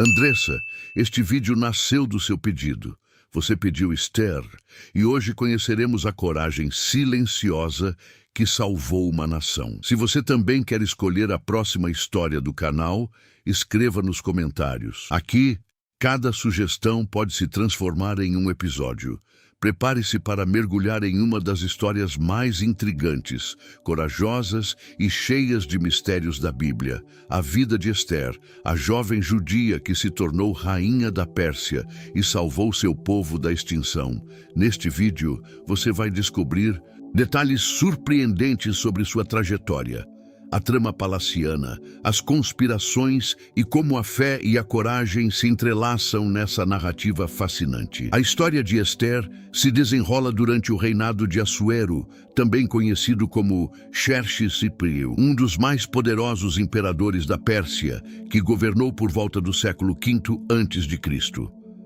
Andressa, este vídeo nasceu do seu pedido. Você pediu Esther, e hoje conheceremos a coragem silenciosa que salvou uma nação. Se você também quer escolher a próxima história do canal, escreva nos comentários. Aqui, cada sugestão pode se transformar em um episódio. Prepare-se para mergulhar em uma das histórias mais intrigantes, corajosas e cheias de mistérios da Bíblia. A vida de Esther, a jovem judia que se tornou rainha da Pérsia e salvou seu povo da extinção. Neste vídeo, você vai descobrir detalhes surpreendentes sobre sua trajetória, a trama palaciana, as conspirações e como a fé e a coragem se entrelaçam nessa narrativa fascinante. A história de Esther se desenrola durante o reinado de Assuero, também conhecido como Xerxes I, um dos mais poderosos imperadores da Pérsia, que governou por volta do século V a.C.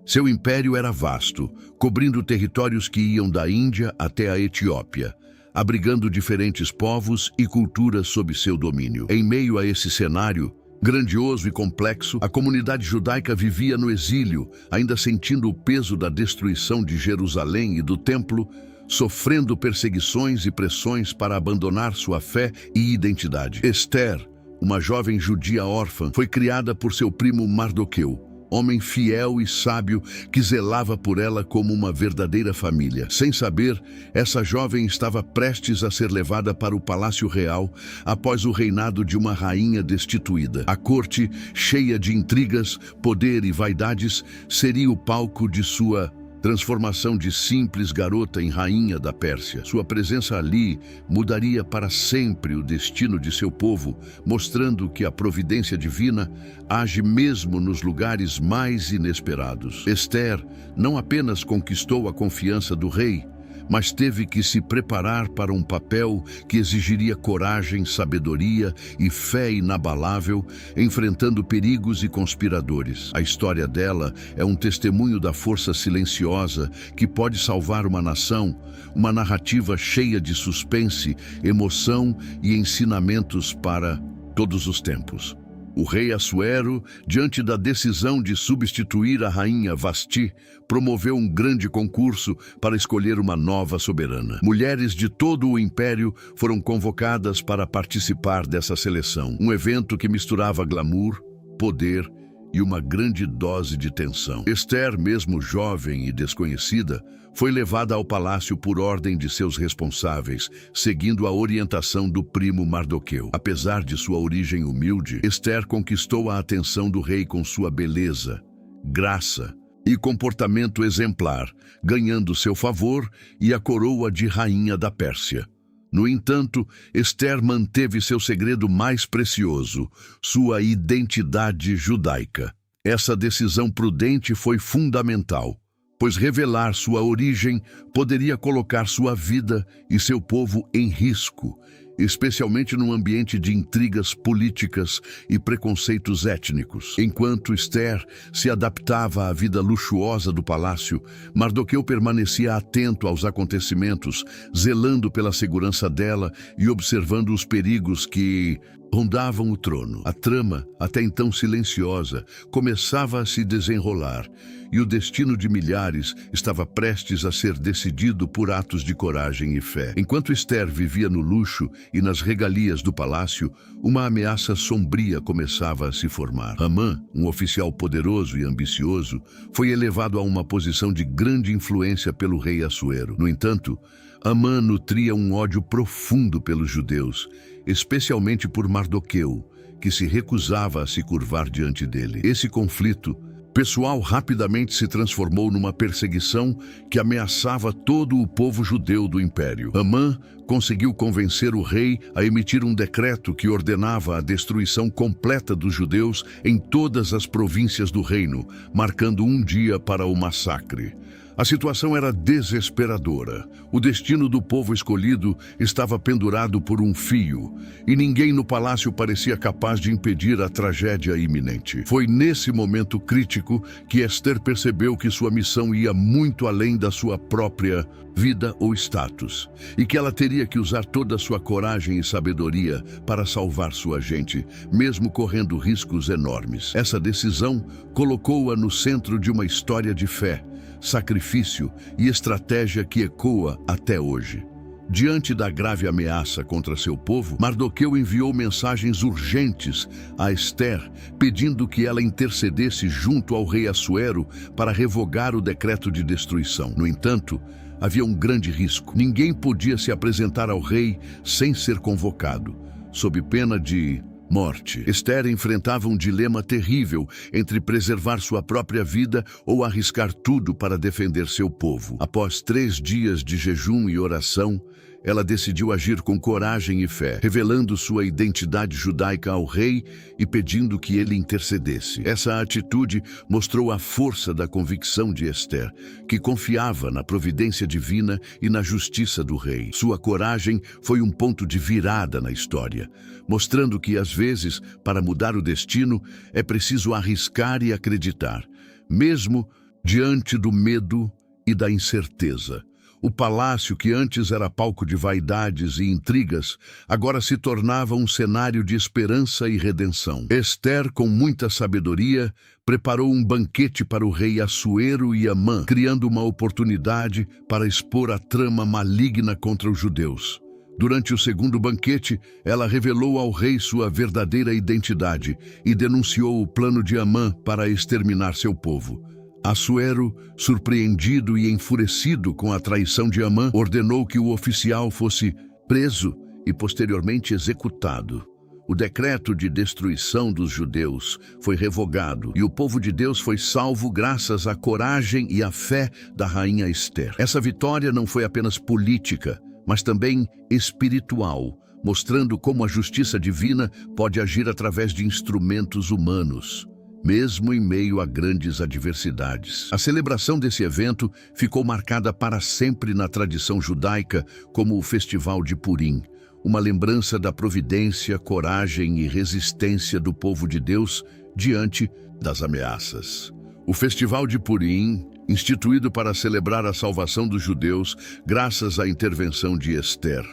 Seu império era vasto, cobrindo territórios que iam da Índia até a Etiópia, abrigando diferentes povos e culturas sob seu domínio. Em meio a esse cenário grandioso e complexo, a comunidade judaica vivia no exílio, ainda sentindo o peso da destruição de Jerusalém e do templo, sofrendo perseguições e pressões para abandonar sua fé e identidade. Esther, uma jovem judia órfã, foi criada por seu primo Mardoqueu, homem fiel e sábio que zelava por ela como uma verdadeira família. Sem saber, essa jovem estava prestes a ser levada para o Palácio Real após o reinado de uma rainha destituída. A corte, cheia de intrigas, poder e vaidades, seria o palco de sua transformação de simples garota em rainha da Pérsia. Sua presença ali mudaria para sempre o destino de seu povo, mostrando que a providência divina age mesmo nos lugares mais inesperados. Esther não apenas conquistou a confiança do rei, mas teve que se preparar para um papel que exigiria coragem, sabedoria e fé inabalável, enfrentando perigos e conspiradores. A história dela é um testemunho da força silenciosa que pode salvar uma nação, uma narrativa cheia de suspense, emoção e ensinamentos para todos os tempos. O rei Assuero, diante da decisão de substituir a rainha Vasti, promoveu um grande concurso para escolher uma nova soberana. Mulheres de todo o império foram convocadas para participar dessa seleção, um evento que misturava glamour, poder e uma grande dose de tensão. Esther, mesmo jovem e desconhecida, foi levada ao palácio por ordem de seus responsáveis, seguindo a orientação do primo Mardoqueu. Apesar de sua origem humilde, Esther conquistou a atenção do rei com sua beleza, graça e comportamento exemplar, ganhando seu favor e a coroa de rainha da Pérsia. No entanto, Esther manteve seu segredo mais precioso, sua identidade judaica. Essa decisão prudente foi fundamental, pois revelar sua origem poderia colocar sua vida e seu povo em risco, especialmente num ambiente de intrigas políticas e preconceitos étnicos. Enquanto Esther se adaptava à vida luxuosa do palácio, Mardoqueu permanecia atento aos acontecimentos, zelando pela segurança dela e observando os perigos que rondavam o trono. A trama, até então silenciosa, começava a se desenrolar, e o destino de milhares estava prestes a ser decidido por atos de coragem e fé. Enquanto Esther vivia no luxo e nas regalias do palácio, uma ameaça sombria começava a se formar. Amã, um oficial poderoso e ambicioso, foi elevado a uma posição de grande influência pelo rei Assuero. No entanto, Amã nutria um ódio profundo pelos judeus, especialmente por Mardoqueu, que se recusava a se curvar diante dele. Esse conflito pessoal rapidamente se transformou numa perseguição que ameaçava todo o povo judeu do império. Amã conseguiu convencer o rei a emitir um decreto que ordenava a destruição completa dos judeus em todas as províncias do reino, marcando um dia para o massacre. A situação era desesperadora. O destino do povo escolhido estava pendurado por um fio, e ninguém no palácio parecia capaz de impedir a tragédia iminente. Foi nesse momento crítico que Esther percebeu que sua missão ia muito além da sua própria vida ou status, e que ela teria teria que usar toda a sua coragem e sabedoria para salvar sua gente, mesmo correndo riscos enormes. Essa decisão colocou-a no centro de uma história de fé, sacrifício e estratégia que ecoa até hoje. Diante da grave ameaça contra seu povo, Mardoqueu enviou mensagens urgentes a Ester, pedindo que ela intercedesse junto ao rei Assuero para revogar o decreto de destruição. No entanto, havia um grande risco. Ninguém podia se apresentar ao rei sem ser convocado, sob pena de morte. Ester enfrentava um dilema terrível entre preservar sua própria vida ou arriscar tudo para defender seu povo. Após 3 dias de jejum e oração, ela decidiu agir com coragem e fé, revelando sua identidade judaica ao rei e pedindo que ele intercedesse. Essa atitude mostrou a força da convicção de Ester, que confiava na providência divina e na justiça do rei. Sua coragem foi um ponto de virada na história, mostrando que, às vezes, para mudar o destino, é preciso arriscar e acreditar, mesmo diante do medo e da incerteza. O palácio, que antes era palco de vaidades e intrigas, agora se tornava um cenário de esperança e redenção. Ester, com muita sabedoria, preparou um banquete para o rei Assuero e Amã, criando uma oportunidade para expor a trama maligna contra os judeus. Durante o segundo banquete, ela revelou ao rei sua verdadeira identidade e denunciou o plano de Amã para exterminar seu povo. Assuero, surpreendido e enfurecido com a traição de Amã, ordenou que o oficial fosse preso e posteriormente executado. O decreto de destruição dos judeus foi revogado e o povo de Deus foi salvo graças à coragem e à fé da rainha Ester. Essa vitória não foi apenas política, mas também espiritual, mostrando como a justiça divina pode agir através de instrumentos humanos, mesmo em meio a grandes adversidades. A celebração desse evento ficou marcada para sempre na tradição judaica como o Festival de Purim, uma lembrança da providência, coragem e resistência do povo de Deus diante das ameaças. O Festival de Purim, instituído para celebrar a salvação dos judeus graças à intervenção de Ester,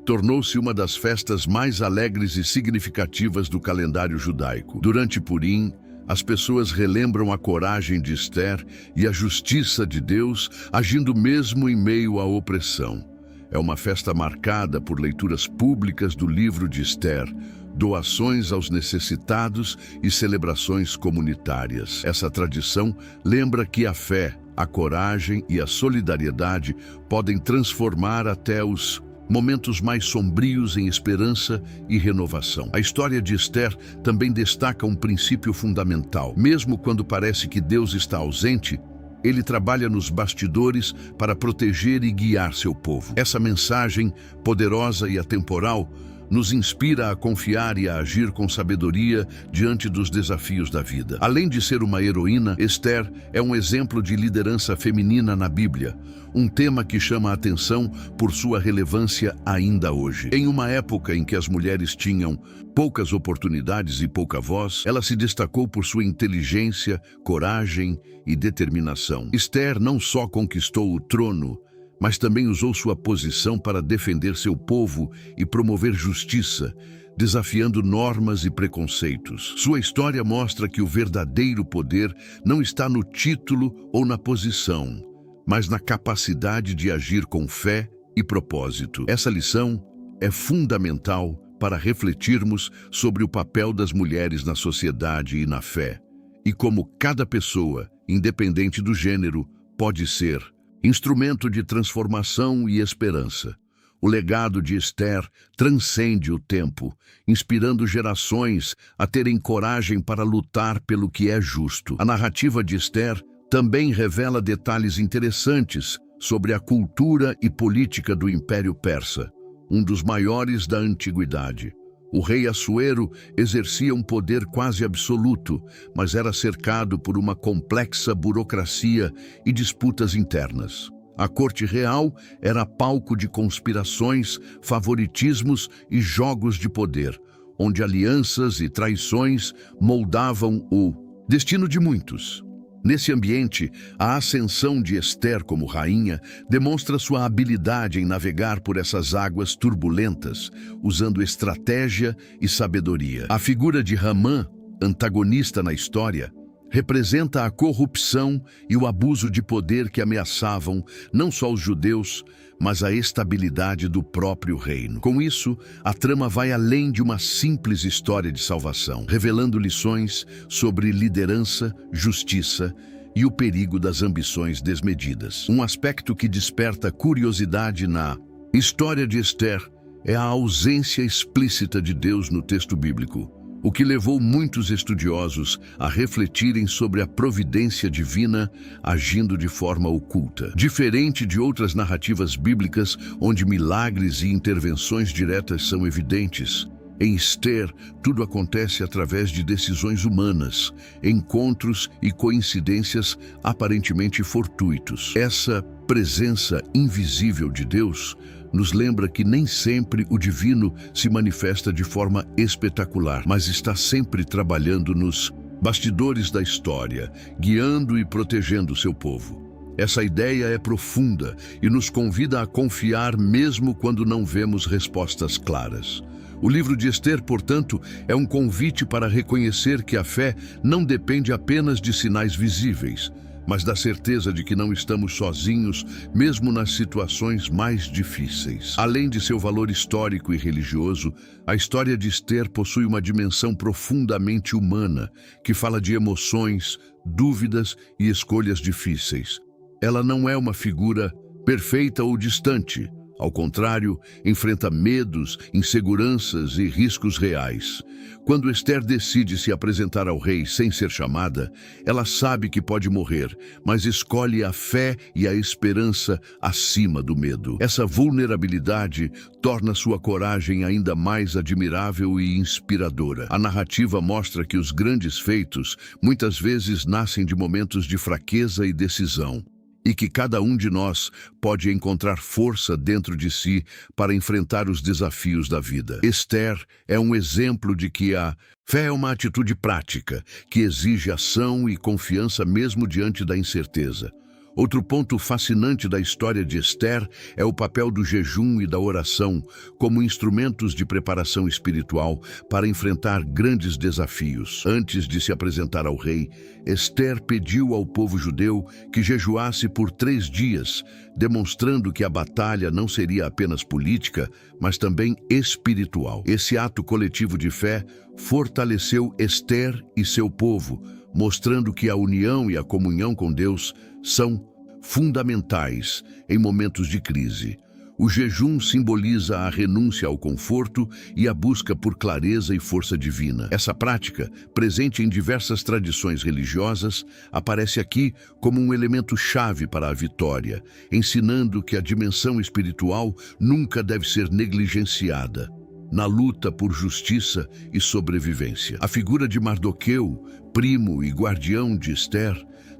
tornou-se uma das festas mais alegres e significativas do calendário judaico. Durante Purim, as pessoas relembram a coragem de Ester e a justiça de Deus, agindo mesmo em meio à opressão. É uma festa marcada por leituras públicas do livro de Ester, doações aos necessitados e celebrações comunitárias. Essa tradição lembra que a fé, a coragem e a solidariedade podem transformar até os momentos mais sombrios em esperança e renovação. A história de Ester também destaca um princípio fundamental. Mesmo quando parece que Deus está ausente, ele trabalha nos bastidores para proteger e guiar seu povo. Essa mensagem, poderosa e atemporal, nos inspira a confiar e a agir com sabedoria diante dos desafios da vida. Além de ser uma heroína, Ester é um exemplo de liderança feminina na Bíblia, um tema que chama a atenção por sua relevância ainda hoje. Em uma época em que as mulheres tinham poucas oportunidades e pouca voz, ela se destacou por sua inteligência, coragem e determinação. Ester não só conquistou o trono, mas também usou sua posição para defender seu povo e promover justiça, desafiando normas e preconceitos. Sua história mostra que o verdadeiro poder não está no título ou na posição, mas na capacidade de agir com fé e propósito. Essa lição é fundamental para refletirmos sobre o papel das mulheres na sociedade e na fé, e como cada pessoa, independente do gênero, pode ser instrumento de transformação e esperança. O legado de Ester transcende o tempo, inspirando gerações a terem coragem para lutar pelo que é justo. A narrativa de Ester também revela detalhes interessantes sobre a cultura e política do Império Persa, um dos maiores da antiguidade. O rei Assuero exercia um poder quase absoluto, mas era cercado por uma complexa burocracia e disputas internas. A corte real era palco de conspirações, favoritismos e jogos de poder, onde alianças e traições moldavam o destino de muitos. Nesse ambiente, a ascensão de Ester como rainha demonstra sua habilidade em navegar por essas águas turbulentas, usando estratégia e sabedoria. A figura de Hamã, antagonista na história, representa a corrupção e o abuso de poder que ameaçavam não só os judeus, mas a estabilidade do próprio reino. Com isso, a trama vai além de uma simples história de salvação, revelando lições sobre liderança, justiça e o perigo das ambições desmedidas. Um aspecto que desperta curiosidade na história de Ester é a ausência explícita de Deus no texto bíblico, o que levou muitos estudiosos a refletirem sobre a providência divina agindo de forma oculta. Diferente de outras narrativas bíblicas, onde milagres e intervenções diretas são evidentes, em Ester, tudo acontece através de decisões humanas, encontros e coincidências aparentemente fortuitos. Essa presença invisível de Deus nos lembra que nem sempre o divino se manifesta de forma espetacular, mas está sempre trabalhando nos bastidores da história, guiando e protegendo seu povo. Essa ideia é profunda e nos convida a confiar mesmo quando não vemos respostas claras. O livro de Ester, portanto, é um convite para reconhecer que a fé não depende apenas de sinais visíveis, mas da certeza de que não estamos sozinhos, mesmo nas situações mais difíceis. Além de seu valor histórico e religioso, a história de Ester possui uma dimensão profundamente humana, que fala de emoções, dúvidas e escolhas difíceis. Ela não é uma figura perfeita ou distante. Ao contrário, enfrenta medos, inseguranças e riscos reais. Quando Ester decide se apresentar ao rei sem ser chamada, ela sabe que pode morrer, mas escolhe a fé e a esperança acima do medo. Essa vulnerabilidade torna sua coragem ainda mais admirável e inspiradora. A narrativa mostra que os grandes feitos muitas vezes nascem de momentos de fraqueza e decisão, e que cada um de nós pode encontrar força dentro de si para enfrentar os desafios da vida. Ester é um exemplo de que a fé é uma atitude prática, que exige ação e confiança mesmo diante da incerteza. Outro ponto fascinante da história de Ester é o papel do jejum e da oração como instrumentos de preparação espiritual para enfrentar grandes desafios. Antes de se apresentar ao rei, Ester pediu ao povo judeu que jejuasse por 3 dias, demonstrando que a batalha não seria apenas política, mas também espiritual. Esse ato coletivo de fé fortaleceu Ester e seu povo, mostrando que a união e a comunhão com Deus são fundamentais em momentos de crise. O jejum simboliza a renúncia ao conforto e a busca por clareza e força divina. Essa prática, presente em diversas tradições religiosas, aparece aqui como um elemento chave para a vitória, ensinando que a dimensão espiritual nunca deve ser negligenciada na luta por justiça e sobrevivência. A figura de Mardoqueu, primo e guardião de Ester,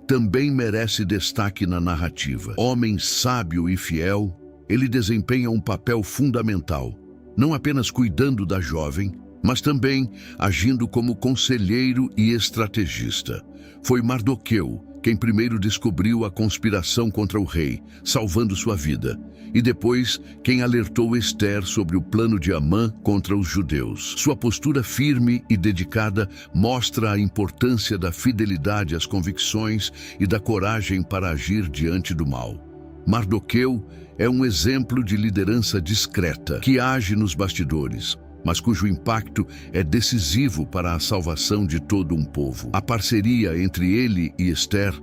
também merece destaque na narrativa. Homem sábio e fiel, ele desempenha um papel fundamental, não apenas cuidando da jovem, mas também agindo como conselheiro e estrategista. Foi Mardoqueu quem primeiro descobriu a conspiração contra o rei, salvando sua vida, e depois quem alertou Ester sobre o plano de Amã contra os judeus. Sua postura firme e dedicada mostra a importância da fidelidade às convicções e da coragem para agir diante do mal. Mardoqueu é um exemplo de liderança discreta, que age nos bastidores, mas cujo impacto é decisivo para a salvação de todo um povo. A parceria entre ele e Ester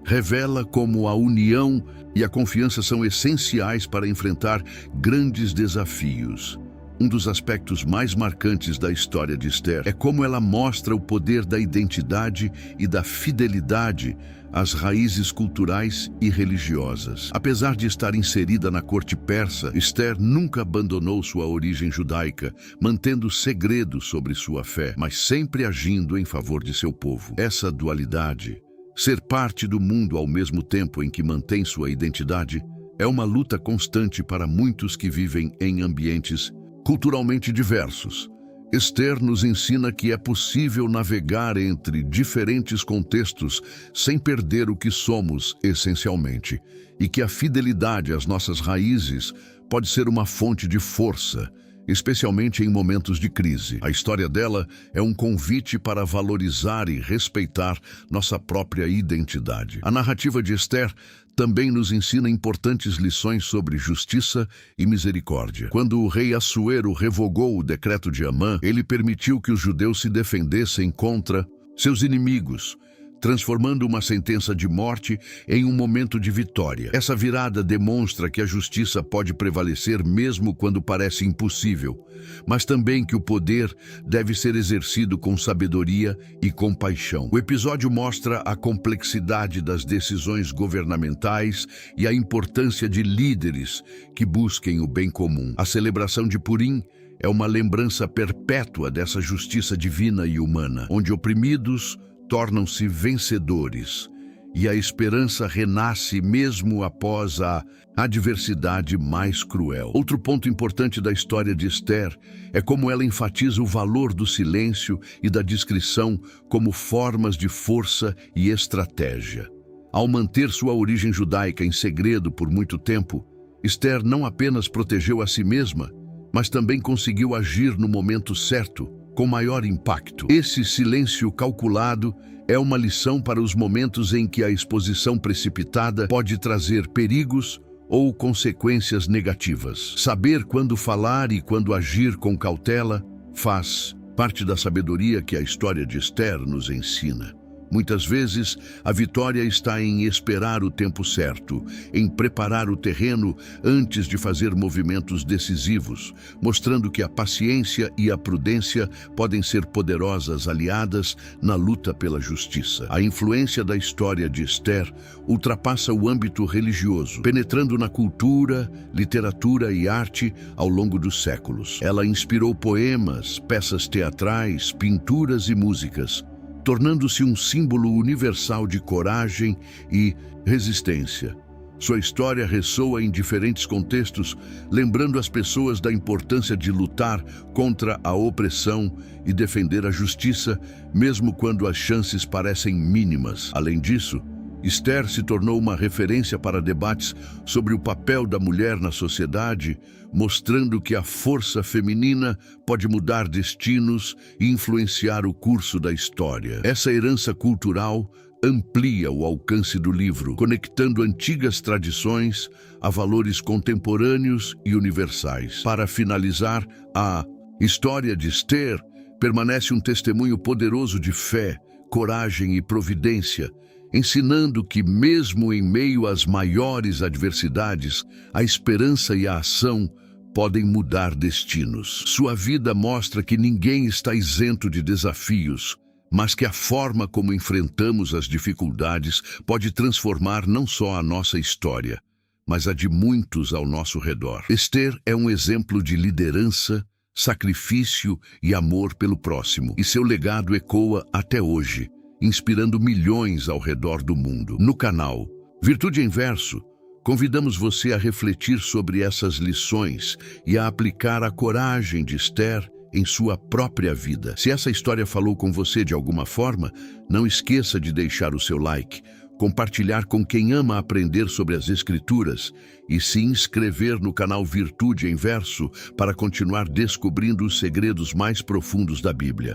revela como a união e a confiança são essenciais para enfrentar grandes desafios. Um dos aspectos mais marcantes da história de Ester é como ela mostra o poder da identidade e da fidelidade às raízes culturais e religiosas. Apesar de estar inserida na corte persa, Ester nunca abandonou sua origem judaica, mantendo segredo sobre sua fé, mas sempre agindo em favor de seu povo. Essa dualidade, ser parte do mundo ao mesmo tempo em que mantém sua identidade, é uma luta constante para muitos que vivem em ambientes culturalmente diversos. Esther nos ensina que é possível navegar entre diferentes contextos sem perder o que somos essencialmente, e que a fidelidade às nossas raízes pode ser uma fonte de força, especialmente em momentos de crise. A história dela é um convite para valorizar e respeitar nossa própria identidade. A narrativa de Esther também nos ensina importantes lições sobre justiça e misericórdia. Quando o rei Assuero revogou o decreto de Amã, ele permitiu que os judeus se defendessem contra seus inimigos, transformando uma sentença de morte em um momento de vitória. Essa virada demonstra que a justiça pode prevalecer mesmo quando parece impossível, mas também que o poder deve ser exercido com sabedoria e compaixão. O episódio mostra a complexidade das decisões governamentais e a importância de líderes que busquem o bem comum. A celebração de Purim é uma lembrança perpétua dessa justiça divina e humana, onde oprimidos tornam-se vencedores e a esperança renasce mesmo após a adversidade mais cruel. Outro ponto importante da história de Esther é como ela enfatiza o valor do silêncio e da discrição como formas de força e estratégia. Ao manter sua origem judaica em segredo por muito tempo, Esther não apenas protegeu a si mesma, mas também conseguiu agir no momento certo, com maior impacto. Esse silêncio calculado é uma lição para os momentos em que a exposição precipitada pode trazer perigos ou consequências negativas. Saber quando falar e quando agir com cautela faz parte da sabedoria que a história de Esther nos ensina. Muitas vezes, a vitória está em esperar o tempo certo, em preparar o terreno antes de fazer movimentos decisivos, mostrando que a paciência e a prudência podem ser poderosas aliadas na luta pela justiça. A influência da história de Esther ultrapassa o âmbito religioso, penetrando na cultura, literatura e arte ao longo dos séculos. Ela inspirou poemas, peças teatrais, pinturas e músicas, tornando-se um símbolo universal de coragem e resistência. Sua história ressoa em diferentes contextos, lembrando as pessoas da importância de lutar contra a opressão e defender a justiça, mesmo quando as chances parecem mínimas. Além disso, Esther se tornou uma referência para debates sobre o papel da mulher na sociedade, mostrando que a força feminina pode mudar destinos e influenciar o curso da história. Essa herança cultural amplia o alcance do livro, conectando antigas tradições a valores contemporâneos e universais. Para finalizar, a história de Esther permanece um testemunho poderoso de fé, coragem e providência, ensinando que, mesmo em meio às maiores adversidades, a esperança e a ação podem mudar destinos. Sua vida mostra que ninguém está isento de desafios, mas que a forma como enfrentamos as dificuldades pode transformar não só a nossa história, mas a de muitos ao nosso redor. Esther é um exemplo de liderança, sacrifício e amor pelo próximo, e seu legado ecoa até hoje, inspirando milhões ao redor do mundo. No canal Virtude em Verso, convidamos você a refletir sobre essas lições e a aplicar a coragem de Esther em sua própria vida. Se essa história falou com você de alguma forma, não esqueça de deixar o seu like, compartilhar com quem ama aprender sobre as Escrituras e se inscrever no canal Virtude em Verso para continuar descobrindo os segredos mais profundos da Bíblia.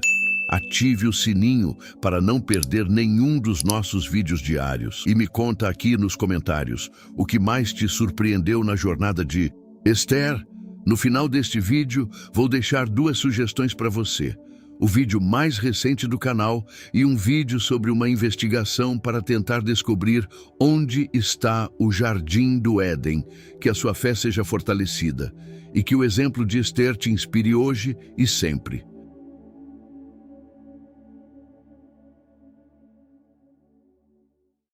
Ative o sininho para não perder nenhum dos nossos vídeos diários. E me conta aqui nos comentários o que mais te surpreendeu na jornada de Esther. No final deste vídeo, vou deixar 2 sugestões para você. O vídeo mais recente do canal e um vídeo sobre uma investigação para tentar descobrir onde está o Jardim do Éden. Que a sua fé seja fortalecida e que o exemplo de Esther te inspire hoje e sempre.